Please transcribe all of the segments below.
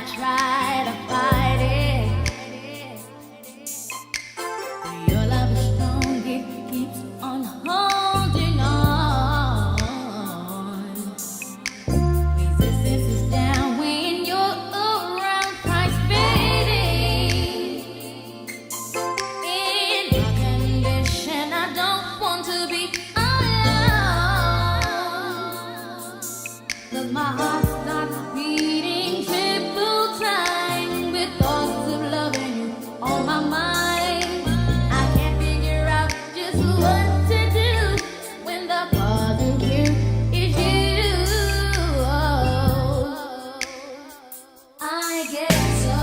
try to fight it. Your love is strong, it keeps on holding on. Resistance is down when you're around, price fading. In my condition, I don't want to be alone. 'Cause my heart starts beating triple time with thoughts of loving you on my mind. I can't figure out just what to do when the bother here is you. I get so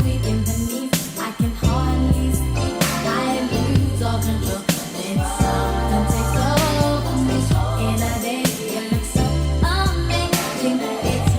weak in the knees, I can hardly speak. I lose all control. Then something takes over me. In a day, you look so amazing. It's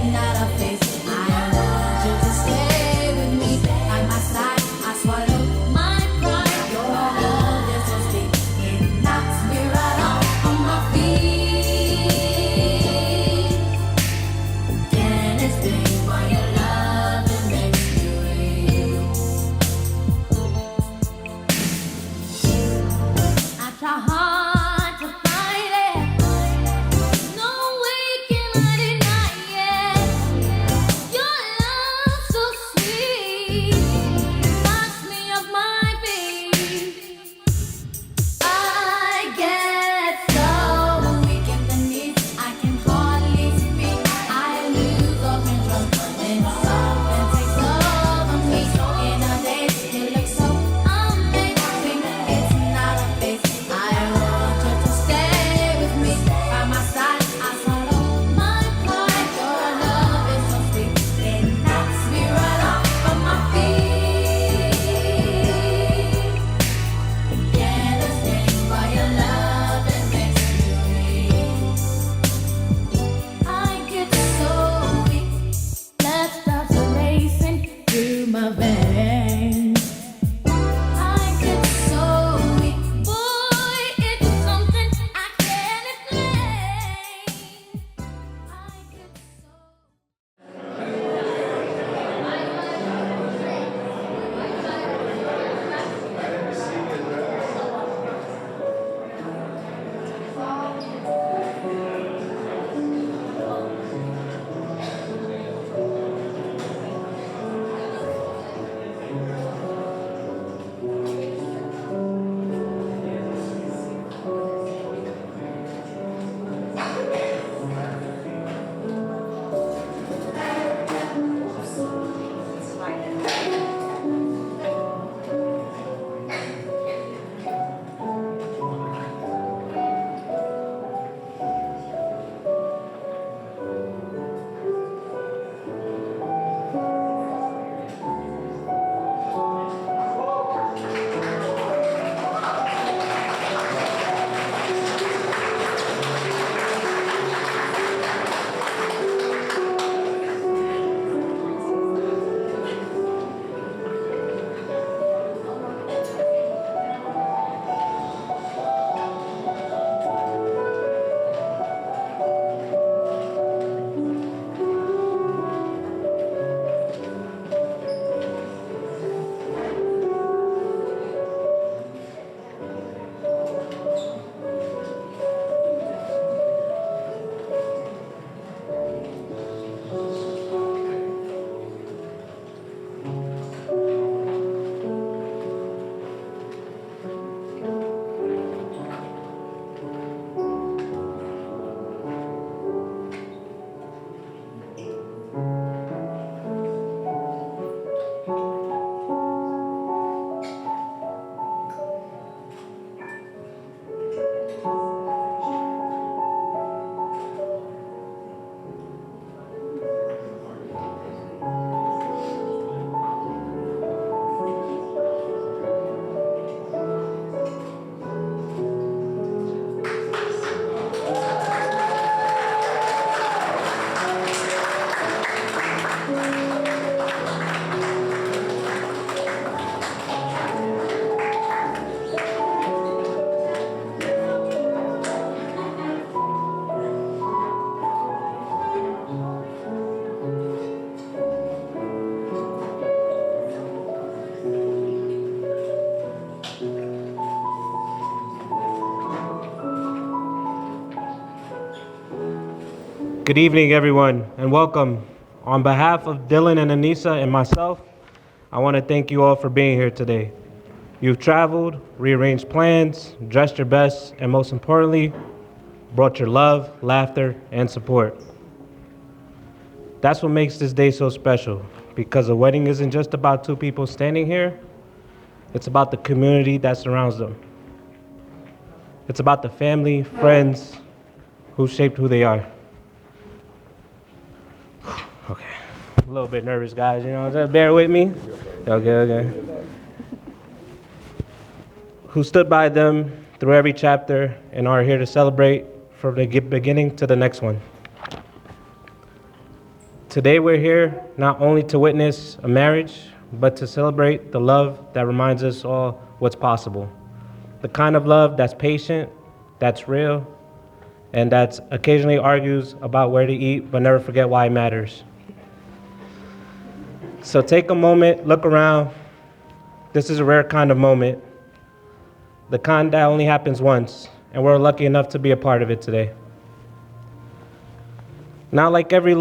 Good evening, everyone, and welcome. On behalf of Dylan and Aneisa and myself, I want to thank you all for being here today. You've traveled, rearranged plans, dressed your best, and most importantly, brought your love, laughter, and support. That's what makes this day so special, because a wedding isn't just about two people standing here, it's about the community that surrounds them. It's about the family, friends, who shaped who they are. Okay. A little bit nervous, guys, just bear with me. Okay. Who stood by them through every chapter and are here to celebrate from the beginning to the next one. Today we're here not only to witness a marriage, but to celebrate the love that reminds us all what's possible. The kind of love that's patient, that's real, and that occasionally argues about where to eat, but never forget why it matters. So take a moment, look around. This is a rare kind of moment, the kind that only happens once, and we're lucky enough to be a part of it today. Now, like every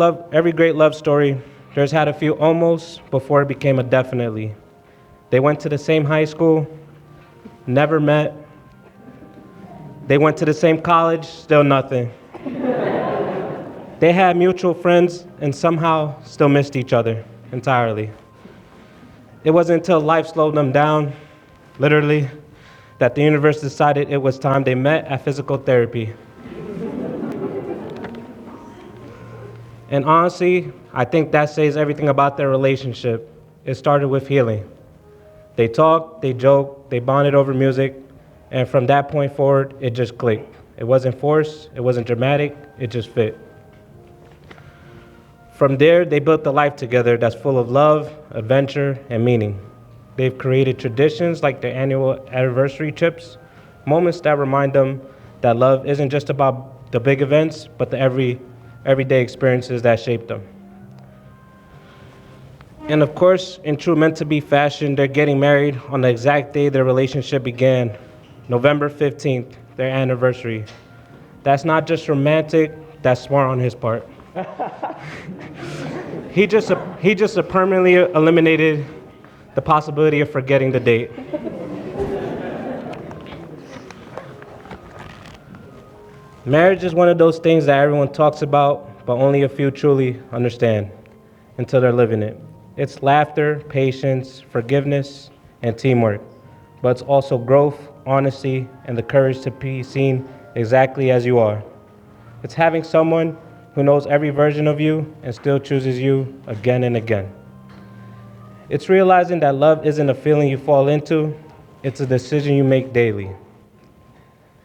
great love story, there's had a few almost before it became a definitely. They went to the same high school, never met. They went to the same college, still nothing. They had mutual friends and somehow still missed each other entirely. It wasn't until life slowed them down, literally, that the universe decided it was time they met at physical therapy. And honestly, I think that says everything about their relationship. It started with healing. They talked, they joked, they bonded over music, and from that point forward, it just clicked. It wasn't forced, it wasn't dramatic, it just fit. From there, they built a life together that's full of love, adventure, and meaning. They've created traditions like their annual anniversary trips, moments that remind them that love isn't just about the big events, but the everyday experiences that shape them. And of course, in true meant-to-be fashion, they're getting married on the exact day their relationship began, November 15th, their anniversary. That's not just romantic, that's smart on his part. He just permanently eliminated the possibility of forgetting the date. Marriage is one of those things that everyone talks about, but only a few truly understand until they're living it. It's laughter, patience, forgiveness, and teamwork, but it's also growth, honesty, and the courage to be seen exactly as you are. It's having someone who knows every version of you and still chooses you again and again. It's realizing that love isn't a feeling you fall into, it's a decision you make daily.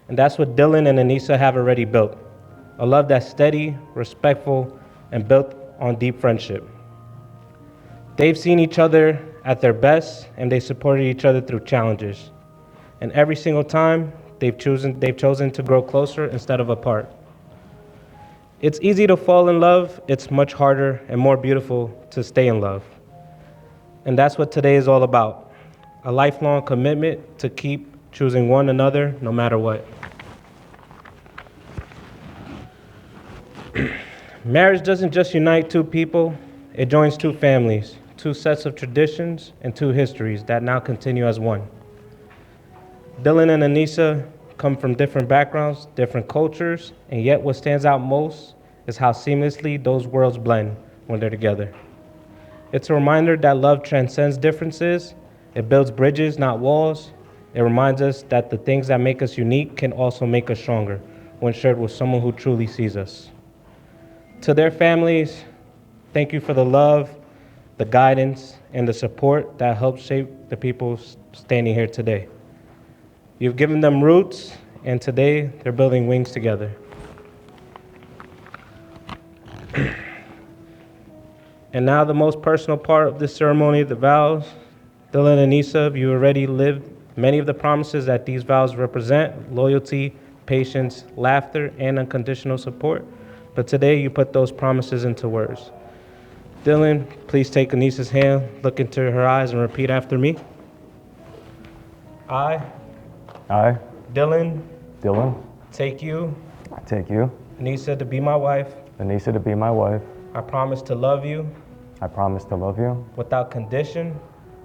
And that's what Dylan and Aneisa have already built, a love that's steady, respectful, and built on deep friendship. They've seen each other at their best, and they supported each other through challenges. And every single time, they've chosen to grow closer instead of apart. It's easy to fall in love, it's much harder and more beautiful to stay in love. And that's what today is all about, a lifelong commitment to keep choosing one another no matter what. Marriage doesn't just unite two people, it joins two families, two sets of traditions, and two histories that now continue as one. Dylan and Aneisa come from different backgrounds, different cultures, and yet what stands out most is how seamlessly those worlds blend when they're together. It's a reminder that love transcends differences, it builds bridges, not walls. It reminds us that the things that make us unique can also make us stronger when shared with someone who truly sees us. To their families, thank you for the love, the guidance, and the support that helped shape the people standing here today. You've given them roots, and today they're building wings together. And now the most personal part of this ceremony, the vows. Dylan and Aneisa, you already lived many of the promises that these vows represent: loyalty, patience, laughter, and unconditional support. But today you put those promises into words. Dylan, please take Aneisa's hand, look into her eyes, and repeat after me. I, Dylan, Dylan, take you, I take you, Aneisa, to be my wife, Aneisa to be my wife. I promise to love you I promise to love you without condition,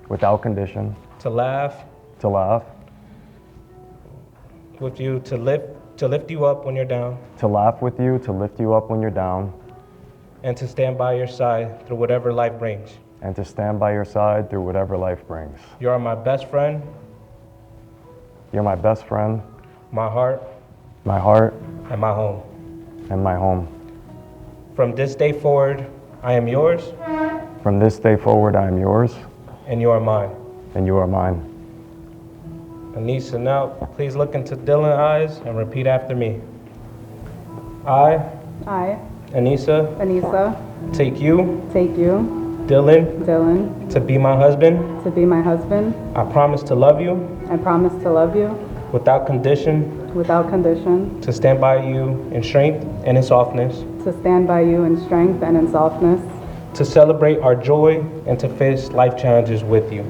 without condition, to laugh to laugh, with you, to lift you up when you're down, to laugh with you, to lift you up when you're down, and to stand by your side through whatever life brings. and to stand by your side through whatever life brings. You are my best friend, You're my best friend, my heart, my heart, and my home. and my home. From this day forward, I am yours, From this day forward, I am yours, and you are mine. and you are mine. Aneisa, now please look into Dylan's eyes and repeat after me. I, Aneisa, take you, Dylan, to be my husband. I promise to love you without condition, to stand by you in strength and in softness, to celebrate our joy and to face life challenges with you.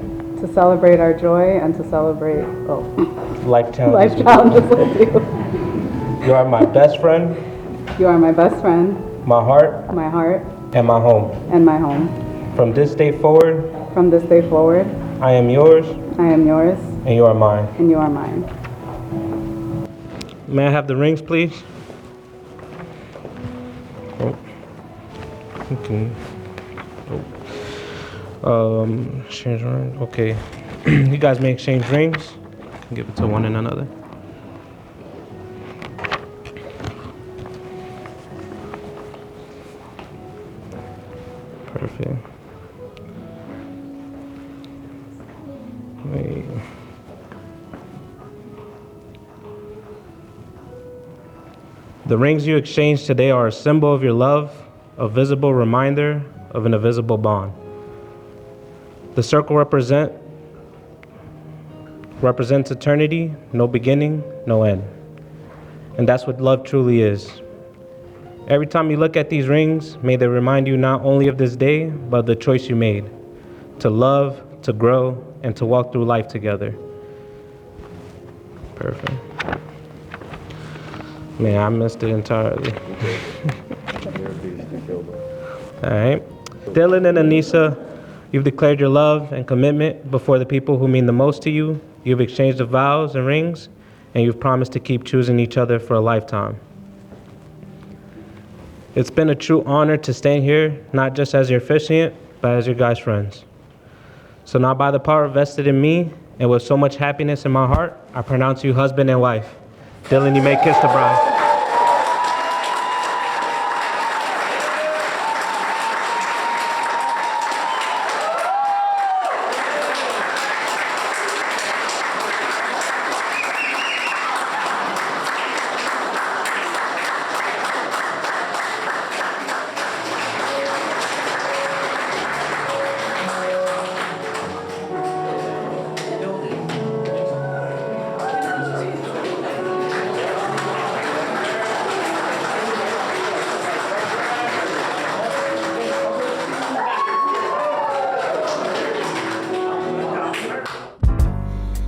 Life challenges with you. You are my best friend, my heart, and my home. From this day forward, I am yours, and you are mine. May I have the rings, please? Oh. Okay. Exchange rings. Okay. You guys may exchange rings. Give it to one and another. Perfect. Wait. The rings you exchange today are a symbol of your love, a visible reminder of an invisible bond. The circle represents eternity, no beginning, no end. And that's what love truly is. Every time you look at these rings, may they remind you not only of this day, but the choice you made to love, to grow, and to walk through life together. Perfect. Man, I missed it entirely. All right. Dylan and Aneisa, you've declared your love and commitment before the people who mean the most to you. You've exchanged the vows and rings, and you've promised to keep choosing each other for a lifetime. It's been a true honor to stand here, not just as your officiant, but as your guys' friends. So now by the power vested in me, and with so much happiness in my heart, I pronounce you husband and wife. Dylan, you may kiss the bride.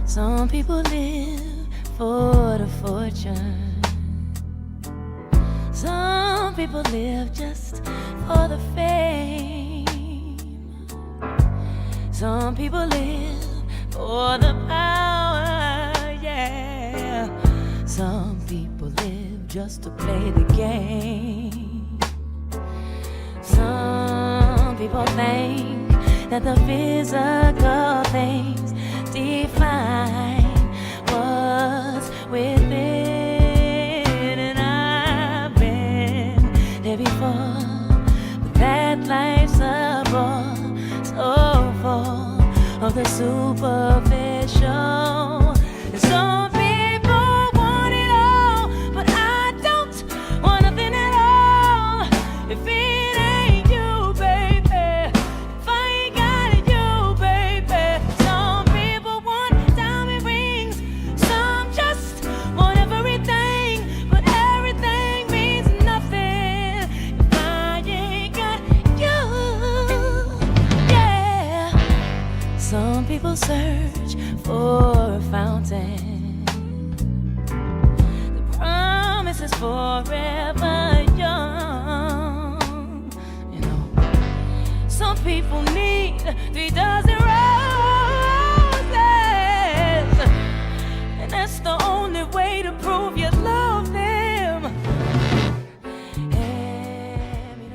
Some people live for the fortune. Some people live just for the fame. Some people live for the power, yeah. Some people live just to play the game. Some people think that the physical things define what's within, and I've been there before, but that life's a bore so full of the superficial. And some people want it all, but I don't want nothing at all. If it ain't you, baby, if I ain't got it, you, baby. Some people want diamond rings, some just want everything, but everything means nothing if I ain't got you. Yeah. Some people search for a fountain. The promise is forever young. people need 3 dozen roses, and that's the only way to prove you love them. Hand me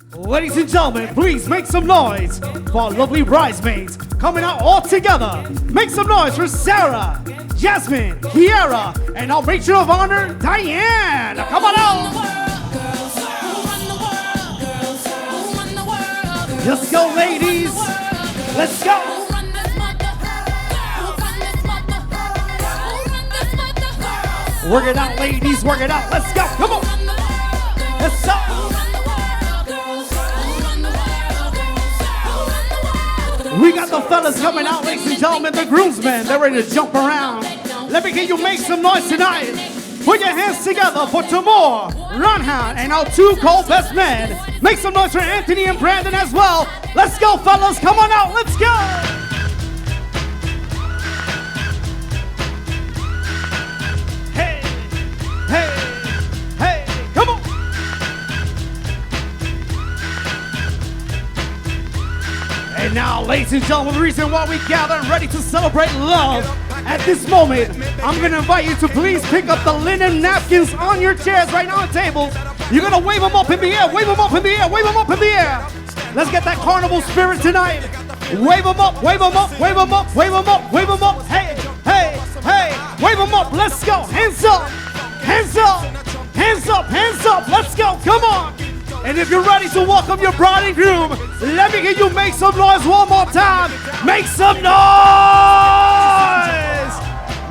the world. Ladies and gentlemen, please make some noise for our lovely bridesmaids coming out all together. Make some noise for Sarah, Jasmine, Kiara, and our matron of honor, Diane. Come on out. Let's go, ladies. Let's go. Work it out, ladies. Work it out. Let's go. Come on. Let's go. We got the fellas coming out, ladies and gentlemen, the groomsmen. They're ready to jump around. Let me hear you make some noise tonight. Put your hands together for Timur, Ranhan, and our 2 co-best men. Make some noise for Anthony and Brandon as well. Let's go, fellas. Come on out. Let's go. Hey, hey, hey. Come on. And now, ladies and gentlemen, the reason why we gather and ready to celebrate love at this moment, I'm going to invite you to please pick up the linen napkins on your chairs right now on tables. You're going to wave them up in the air, wave them up in the air, wave them up in the air. Let's get that carnival spirit tonight. Wave them up, wave them up, wave them up, wave them up, wave them up. Hey, hey, hey, wave them up. Let's go. Hands up, hands up, hands up, hands up. Let's go. Come on. And if you're ready to welcome your bride and groom, let me hear you make some noise one more time. Make some noise.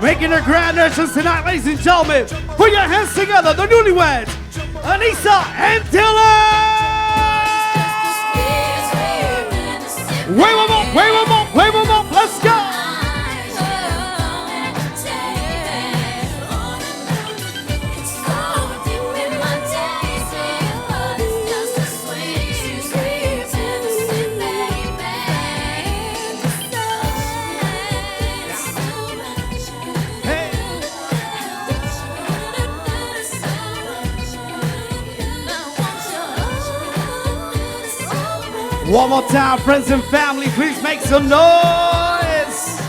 Making their grand entrance tonight, ladies and gentlemen. Put your hands together, the newlyweds, Aneisa and Dylan. Wave them up, wave them up, wave them up. Let's go. One more time, friends and family, please make some noise.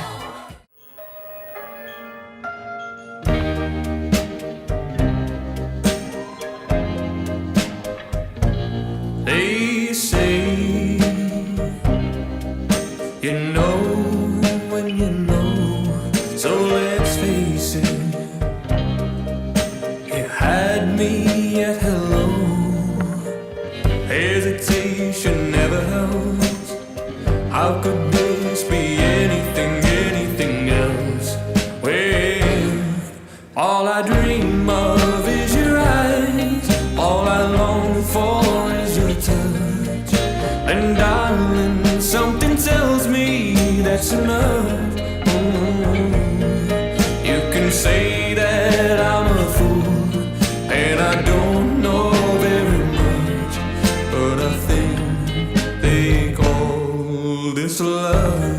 They say you know when you know, so let's face it. You had me at hello. Hesitation never helps. How could this be anything else? Well, all I dream of is your eyes. All I long for is your touch. And darling, something tells me that's enough. You can say that I'm a fool, and I don't know very much, but I think they call this love.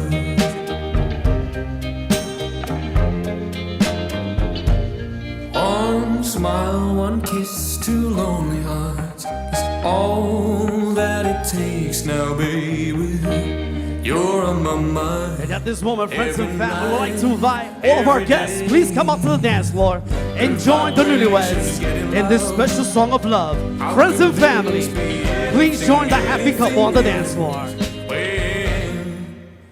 One smile, one kiss, 2 lonely hearts is all that it takes now, baby. You're on my mind. And at this moment, friends and family, we'd like to invite all of our guests, please come out to the dance floor and join the newlyweds in this special song of love. Friends and family, please join the happy couple on the dance floor.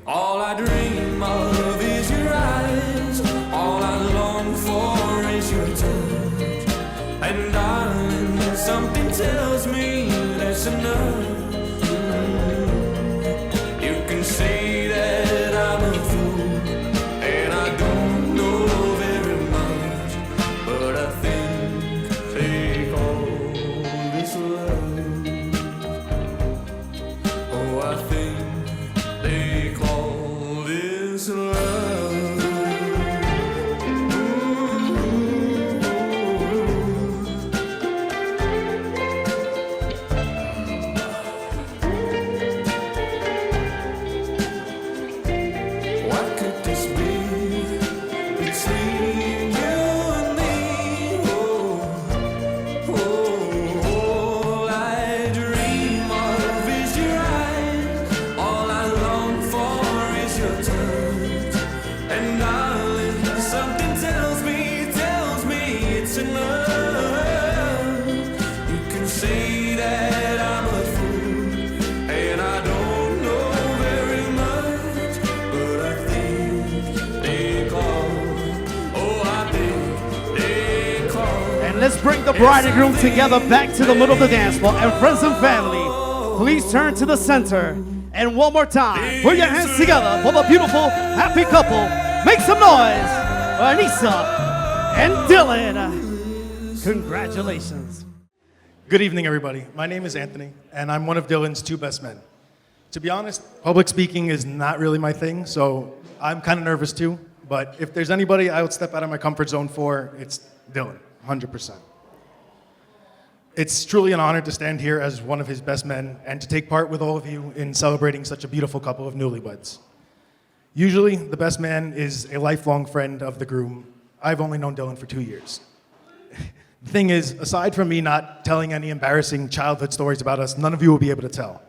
All I dream of is your eyes. All I long for is your touch. And darling, something tells me that's enough. You can say that I'm a fool, and I don't know very much, but I think they call this love. Oh, I think they call this love. bring the bride and groom together back to the middle of the dance floor. And friends and family, please turn to the center. And one more time, put your hands together for the beautiful, happy couple. Make some noise for Aneisa and Dylan. Congratulations. Good evening, everybody. My name is Anthony, and I'm one of Dylan's two best men. To be honest, public speaking is not really my thing, so I'm kind of nervous too. But if there's anybody I would step out of my comfort zone for, it's Dylan, 100%. It's truly an honor to stand here as one of his best men and to take part with all of you in celebrating such a beautiful couple of newlyweds. Usually, the best man is a lifelong friend of the groom. I've only known Dylan for 2 years. The thing is, aside from me not telling any embarrassing childhood stories about us, none of you will be able to tell.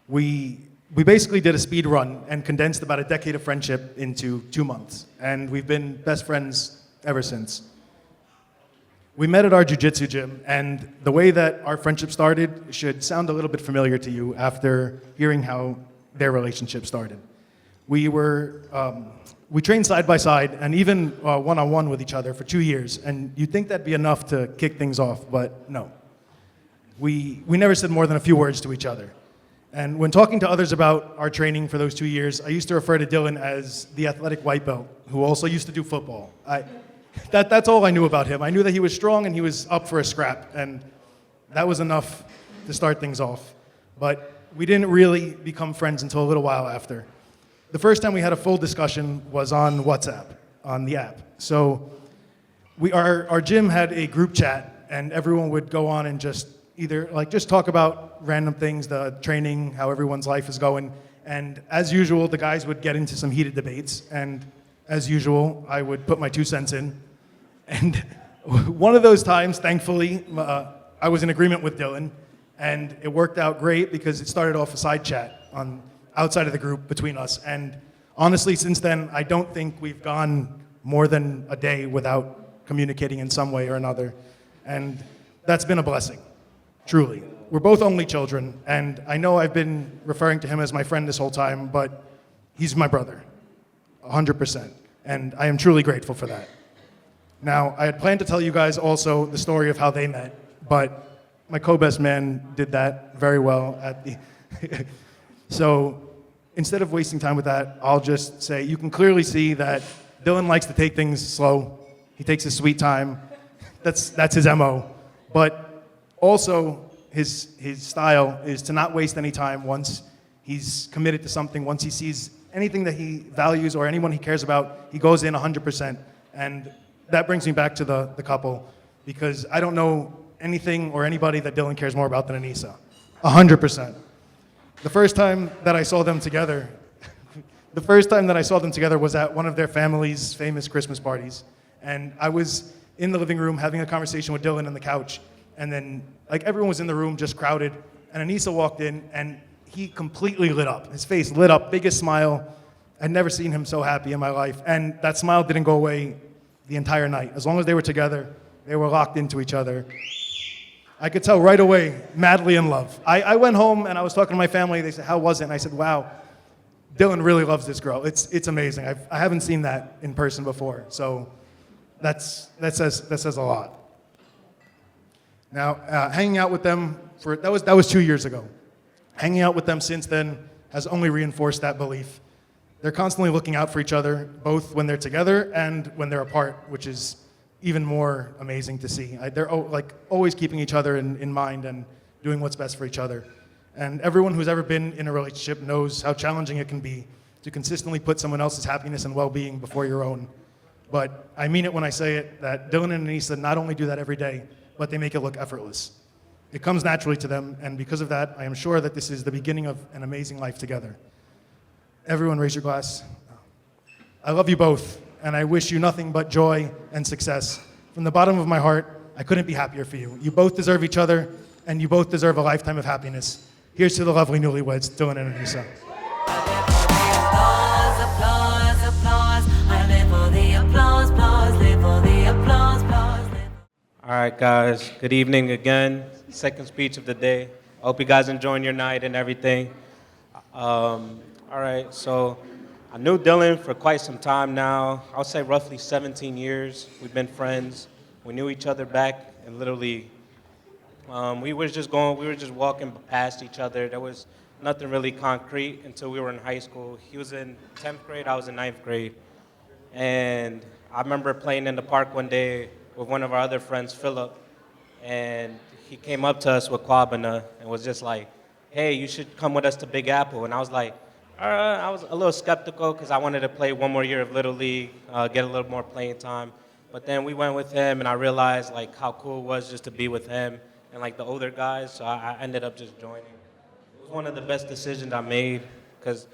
We basically did a speed run and condensed about a decade of friendship into 2 months, and we've been best friends ever since. We met at our jiu-jitsu gym, and the way that our friendship started should sound a little bit familiar to you after hearing how their relationship started. We trained side by side and even one-on-one with each other for 2 years, and you'd think that'd be enough to kick things off, but no. We never said more than a few words to each other. And when talking to others about our training for those 2 years, I used to refer to Dylan as the athletic white belt, who also used to do football. That's all I knew about him. I knew that he was strong and he was up for a scrap, and that was enough to start things off. But we didn't really become friends until a little while after. The first time we had a full discussion was on WhatsApp, on the app. So our gym had a group chat, and everyone would go on and just talk about random things, the training, how everyone's life is going. And as usual, the guys would get into some heated debates, and as usual, I would put my 2 cents in. And one of those times, thankfully, I was in agreement with Dylan, and it worked out great because it started off a side chat outside of the group between us. And honestly, since then, I don't think we've gone more than a day without communicating in some way or another. And that's been a blessing, truly. We're both only children, and I know I've been referring to him as my friend this whole time, but he's my brother, 100%. And I am truly grateful for that. Now, I had planned to tell you guys also the story of how they met, but my co-best man did that very well at the... So instead of wasting time with that, I'll just say you can clearly see that Dylan likes to take things slow. He takes his sweet time. That's his MO. But also, his style is to not waste any time once he's committed to something, once he sees anything that he values or anyone he cares about, he goes in 100%. And that brings me back to the couple, because I don't know anything or anybody that Dylan cares more about than Aneisa. 100%. The first time that I saw them together was at one of their family's famous Christmas parties. And I was in the living room having a conversation with Dylan on the couch. And then, everyone was in the room, just crowded. And Aneisa walked in, and he completely lit up. His face lit up, biggest smile. I'd never seen him so happy in my life. And that smile didn't go away the entire night. As long as they were together, they were locked into each other. I could tell right away, madly in love. I went home and I was talking to my family. They said, "How was it?" And I said, "Wow, Dylan really loves this girl. It's amazing. I haven't seen that in person before." So that says a lot. Now, hanging out with them that was 2 years ago. Hanging out with them since then has only reinforced that belief. They're constantly looking out for each other, both when they're together and when they're apart, which is even more amazing to see. They're always keeping each other in mind and doing what's best for each other. And everyone who's ever been in a relationship knows how challenging it can be to consistently put someone else's happiness and well-being before your own. But I mean it when I say it, that Dylan and Aneisa not only do that every day, but they make it look effortless. It comes naturally to them, and because of that, I am sure that this is the beginning of an amazing life together. Everyone raise your glass. I love you both, and I wish you nothing but joy and success. From the bottom of my heart, I couldn't be happier for you. You both deserve each other, and you both deserve a lifetime of happiness. Here's to the lovely newlyweds, Dylan and Aneisa. All right, guys, good evening again. Second speech of the day. I hope you guys enjoying your night and everything. All right, so I knew Dylan for quite some time now. I'll say roughly 17 years. We've been friends. We knew each other back in Little League. We were just walking past each other. There was nothing really concrete until we were in high school. He was in 10th grade, I was in 9th grade. And I remember playing in the park one day with one of our other friends, Philip, and he came up to us with Kwabena and was just like, hey, you should come with us to Big Apple. And I was like, I was a little skeptical because I wanted to play one more year of Little League, get a little more playing time. But then we went with him, and I realized like how cool it was just to be with him and like the older guys, so I ended up just joining. It was one of the best decisions I made because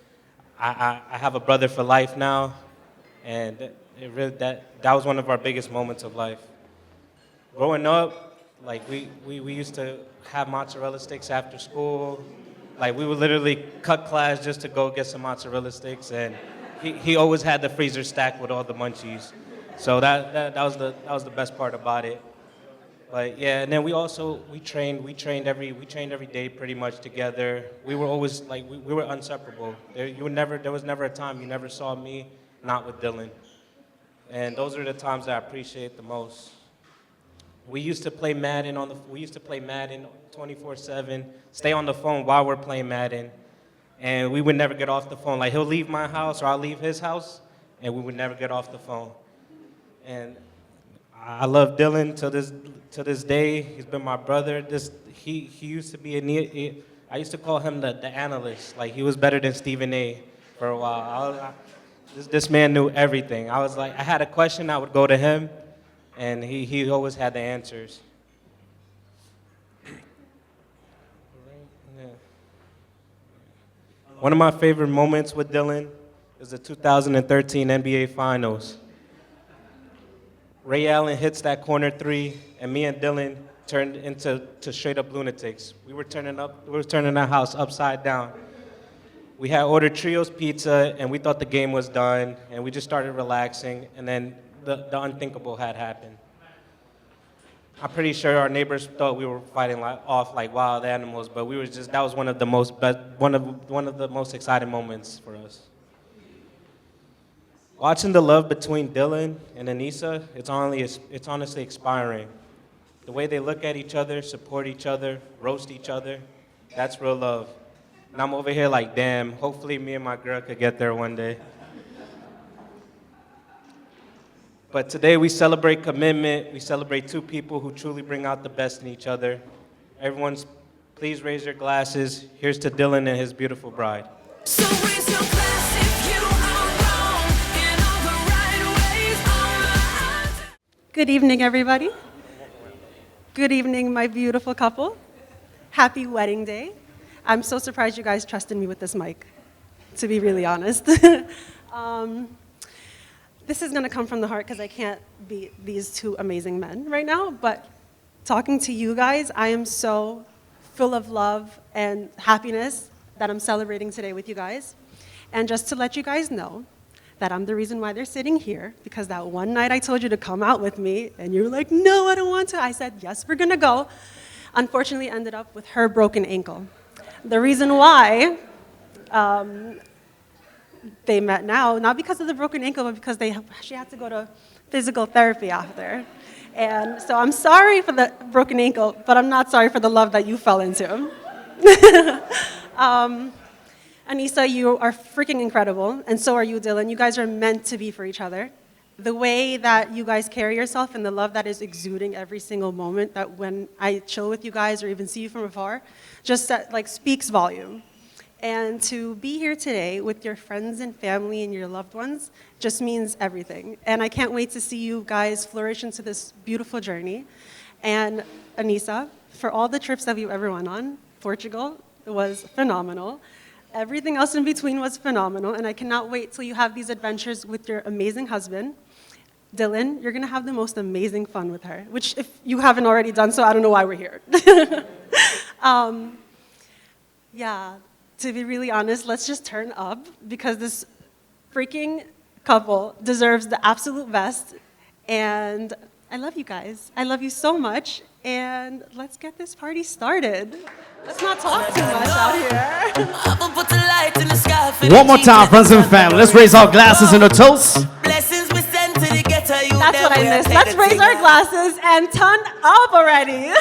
I have a brother for life now, and that was one of our biggest moments of life. Growing up, like we used to have mozzarella sticks after school. Like we would literally cut class just to go get some mozzarella sticks, and he always had the freezer stacked with all the munchies. So that was the best part about it. But yeah, and then we trained every day pretty much together. We were always like we were inseparable. There was never a time you never saw me not with Dylan. And those are the times that I appreciate the most. We used to play Madden 24/7, stay on the phone while we're playing Madden, and we would never get off the phone. Like he'll leave my house or I'll leave his house, and we would never get off the phone. And I love Dylan to this day. He's been my brother. He used to be I used to call him the analyst. Like he was better than Stephen A. for a while. This man knew everything. I was like, I had a question, I would go to him, and he always had the answers. One of my favorite moments with Dylan is the 2013 NBA Finals. Ray Allen hits that corner three, and me and Dylan turned into straight up lunatics. We were turning our house upside down. We had ordered Trios pizza, and we thought the game was done, and we just started relaxing, and then the unthinkable had happened. I'm pretty sure our neighbors thought we were fighting off like wild animals, but that was one of the most exciting moments for us. Watching the love between Dylan and Aneisa, it's honestly inspiring. The way they look at each other, support each other, roast each other, that's real love. And I'm over here like, damn, hopefully me and my girl could get there one day. But today we celebrate commitment. We celebrate two people who truly bring out the best in each other. Please raise your glasses. Here's to Dylan and his beautiful bride. So raise your glass if you are wrong in all the right ways. All the odds. Good evening, everybody. Good evening, my beautiful couple. Happy wedding day. I'm so surprised you guys trusted me with this mic, to be really honest. This is gonna come from the heart because I can't beat these two amazing men right now, but talking to you guys, I am so full of love and happiness that I'm celebrating today with you guys. And just to let you guys know that I'm the reason why they're sitting here, because that one night I told you to come out with me, and you were like, no, I don't want to. I said, yes, we're gonna go. Unfortunately, ended up with her broken ankle. The reason why they met now, not because of the broken ankle, but because she had to go to physical therapy after. And so I'm sorry for the broken ankle, but I'm not sorry for the love that you fell into. Aneisa, you are freaking incredible, and so are you, Dylan. You guys are meant to be for each other. The way that you guys carry yourself and the love that is exuding every single moment, that when I chill with you guys or even see you from afar, just speaks volume. And to be here today with your friends and family and your loved ones just means everything. And I can't wait to see you guys flourish into this beautiful journey. And Aneisa, for all the trips that we've ever went on, Portugal was phenomenal. Everything else in between was phenomenal. And I cannot wait till you have these adventures with your amazing husband. Dylan, you're gonna have the most amazing fun with her, which if you haven't already done so, I don't know why we're here. Yeah. To be really honest, let's just turn up because this freaking couple deserves the absolute best. And I love you guys. I love you so much. And let's get this party started. Let's not talk too much out here. I'ma put the light in the sky for One more time, friends and family. Let's raise our glasses in a toast. Blessings we send to the ghetto. You That's what behind this. Let's raise our glasses and turn up already.